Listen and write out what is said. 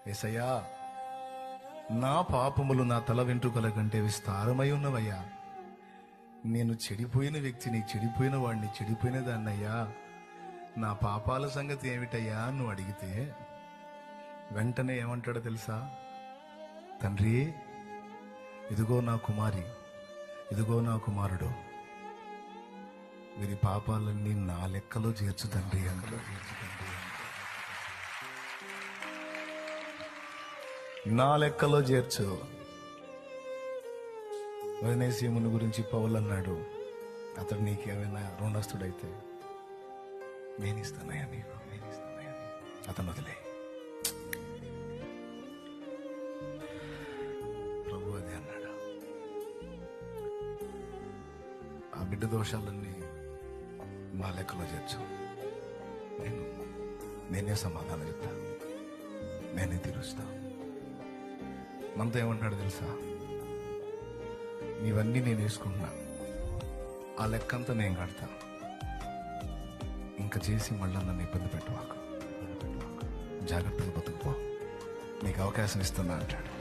యేసయ్యా, నా పాపములు నా తల వెంట్రుకల కంటే విస్తారమై ఉన్నవయ్యా. నేను చెడిపోయిన వ్యక్తిని, చెడిపోయిన వాడిని, చెడిపోయిన దాన్నయ్యా. నా పాపాల సంగతి ఏమిటయ్యా నువ్వు అడిగితే వెంటనే ఏమంటాడో తెలుసా? తండ్రి, ఇదిగో నా కుమారి, ఇదిగో నా కుమారుడు, వీరి పాపాలన్నీ నా లెక్కలో చేర్చు తండ్రి అంటాడు. నా లెక్కలో చేర్చు. వదినేసీముని గురించి పౌలు అన్నాడు, అతడు నీకేమైనా రుణస్తుడైతే నేను ఇస్తానయ్యా నీకు, అతను వదిలే. ప్రభు అదే అన్నాడు. ఆ బిడ్డ దోషాలన్నీ మా లెక్కలో చేర్చు, నేనే సమాధానం చెప్తా, నేనే తీరుస్తా. మనతో ఏమంటాడు తెలుసా? నీవన్నీ నేను వేసుకుంటున్నా, ఆ లెక్కంతా నేను కడతా, ఇంకా చేసి మళ్ళీ నన్ను ఇబ్బంది పెట్టవాకు, జాగ్రత్తగా బతుకుపో, నీకు అవకాశం ఇస్తున్నా అంటాడు.